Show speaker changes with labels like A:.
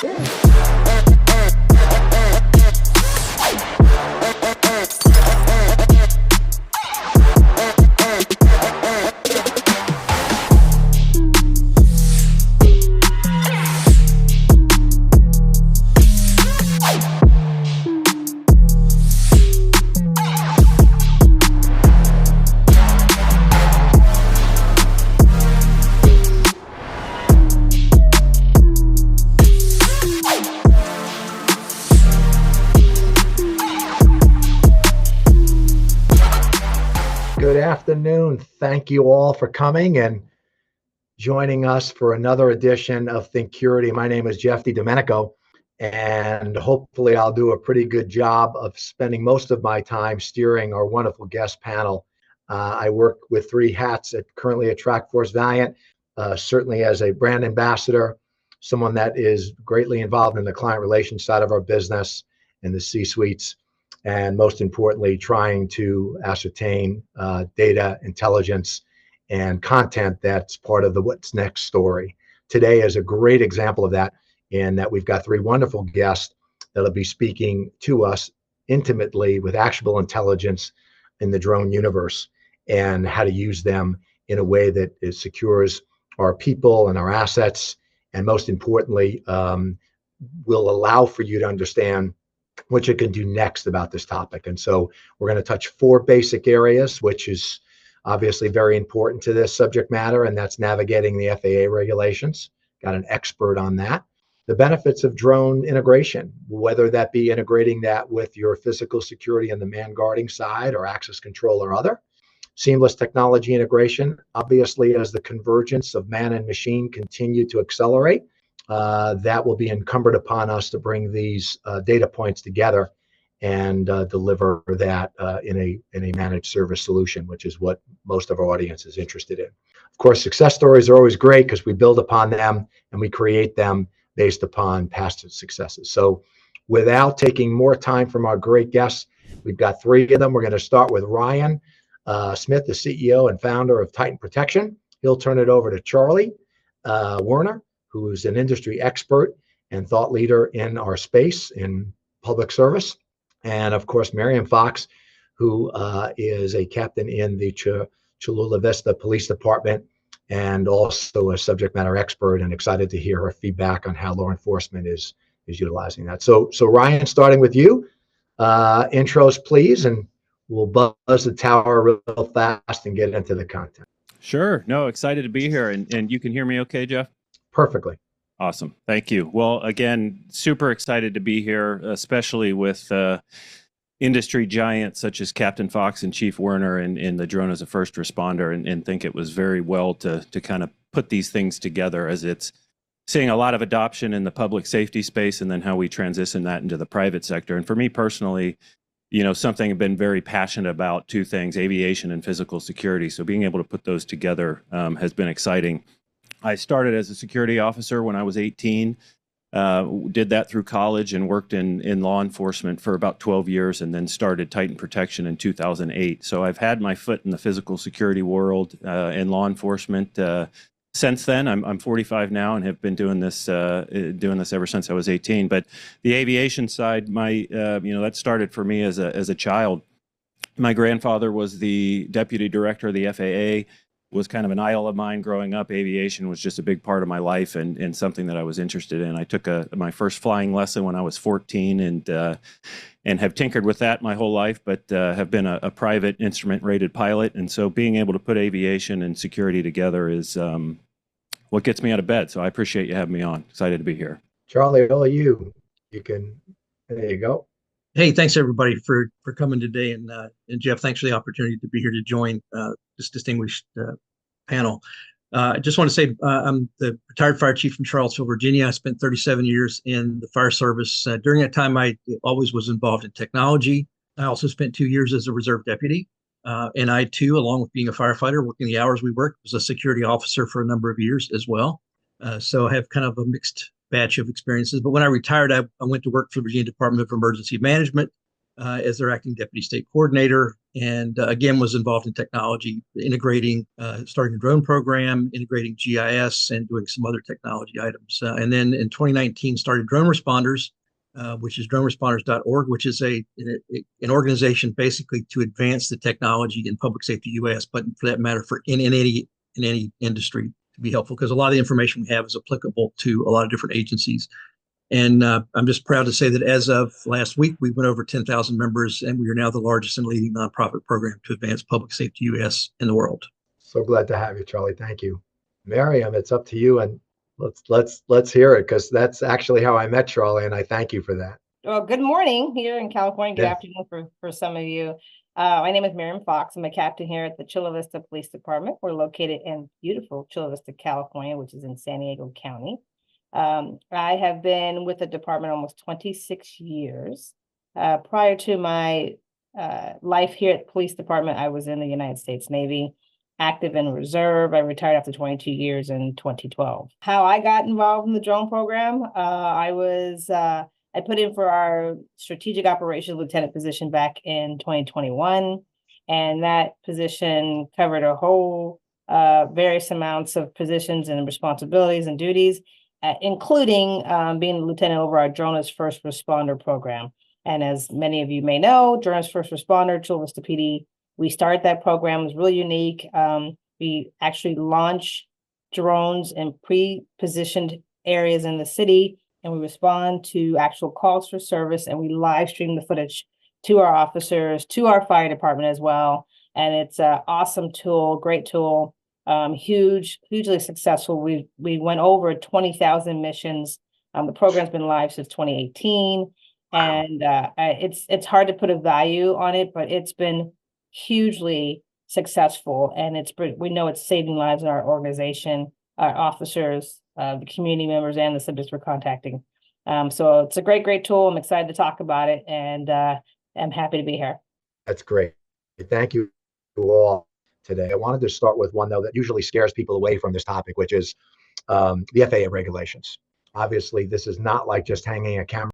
A: Good afternoon. Thank you all for coming and joining us for another edition of ThinkCurity. My name is Jeff DiDomenico, and hopefully I'll do a pretty good job of spending most of my time steering our wonderful guest panel. I work with three hats currently at TrackForce Valiant, certainly as a brand ambassador, someone that is greatly involved in the client relations side of our business and the C-suites, and most importantly, trying to ascertain data, intelligence, and content that's part of the what's next story. Today is a great example of that, in that we've got three wonderful guests that'll be speaking to us intimately with actionable intelligence in the drone universe and how to use them in a way that secures our people and our assets, and most importantly, will allow for you to understand what you can do next about this topic. And so we're going to touch four basic areas, which is obviously very important to this subject matter, and that's navigating the FAA regulations. Got an expert on that. The benefits of drone integration, whether that be integrating that with your physical security and the man guarding side or access control or other. Seamless technology integration, obviously, as the convergence of man and machine continue to accelerate, that will be incumbent upon us to bring these data points together and deliver that in a managed service solution, which is what most of our audience is interested in. Of course, success stories are always great because we build upon them and we create them based upon past successes. So without taking more time from our great guests, we've got three of them. We're going to start with Ryan Smith, the CEO and founder of Titan Protection. He'll turn it over to Charlie Werner, who's an industry expert and thought leader in our space in public service. And of course, Miriam Fox, who is a captain in the Cholula Vista Police Department and also a subject matter expert, and excited to hear her feedback on how law enforcement is utilizing that. So Ryan, starting with you, intros please, and we'll buzz the tower real fast and get into the content.
B: Sure. No, excited to be here. And you can hear me okay, Jeff?
A: Perfectly.
B: Awesome. Thank you. Well, again, super excited to be here, especially with industry giants such as Captain Fox and Chief Werner in the drone as a first responder, and think it was very well to kind of put these things together, as it's seeing a lot of adoption in the public safety space and then how we transition that into the private sector. And for me personally, something I've been very passionate about, two things, aviation and physical security. So being able to put those together has been exciting. I started as a security officer when I was 18, did that through college and worked in law enforcement for about 12 years, and then started Titan Protection in 2008. So I've had my foot in the physical security world and law enforcement since then. I'm 45 now and have been doing this ever since I was 18. But the aviation side, that started for me as a child. My grandfather was the deputy director of the FAA. Was kind of an idol of mine growing up. Aviation was just a big part of my life and something that I was interested in. I took my first flying lesson when I was 14 and have tinkered with that my whole life, but have been a private instrument rated pilot. And so being able to put aviation and security together is what gets me out of bed. So I appreciate you having me on. Excited to be here.
A: Charlie, all you can, there you go.
C: Hey, thanks everybody for coming today, and Jeff, thanks for the opportunity to be here to join this distinguished panel. I just want to say I'm the retired fire chief from Charlottesville, Virginia. I spent 37 years in the fire service. During that time, I always was involved in technology. I also spent 2 years as a reserve deputy, and I too, along with being a firefighter, working the hours we worked, was a security officer for a number of years as well. So I have kind of a mixed batch of experiences. But when I retired, I went to work for the Virginia Department of Emergency Management, as their acting deputy state coordinator, and again was involved in technology, integrating, starting a drone program, integrating GIS, and doing some other technology items. And then in 2019 started Drone Responders, which is droneresponders.org, which is an organization basically to advance the technology in public safety US, but for that matter, in any industry, to be helpful, because a lot of the information we have is applicable to a lot of different agencies. And I'm just proud to say that as of last week, we went over 10,000 members, and we are now the largest and leading nonprofit program to advance public safety US in the world.
A: So glad to have you, Charlie. Thank you. Miriam, it's up to you, and let's hear it, because that's actually how I met Charlie, and I thank you for that.
D: Well, good morning here in California. Good
A: Yes.
D: afternoon for some of you. My name is Miriam Fox. I'm a captain here at the Chula Vista Police Department. We're located in beautiful Chula Vista, California, which is in San Diego County. I have been with the department almost 26 years. Prior to my life here at the police department, I was in the United States Navy, active in reserve. I retired after 22 years in 2012. How I got involved in the drone program, I put in for our strategic operations lieutenant position back in 2021, and that position covered a whole various amounts of positions and responsibilities and duties, including being a lieutenant over our Drones First Responder program. And as many of you may know, Drones First Responder, Chula Vista PD, we started that program. It was really unique. We actually launch drones in pre-positioned areas in the city, and we respond to actual calls for service, and we live stream the footage to our officers, to our fire department as well. And it's an awesome tool, great tool, hugely successful. We went over 20,000 missions. The program's been live since 2018, and it's hard to put a value on it, but it's been hugely successful, and we know it's saving lives in our organization, our officers, the community members, and the subjects we're contacting. So it's a great tool. I'm excited to talk about it, and I'm happy to be here.
A: That's great. Thank you all today. I wanted to start with one, though, that usually scares people away from this topic, which is the FAA regulations. Obviously, this is not like just hanging a camera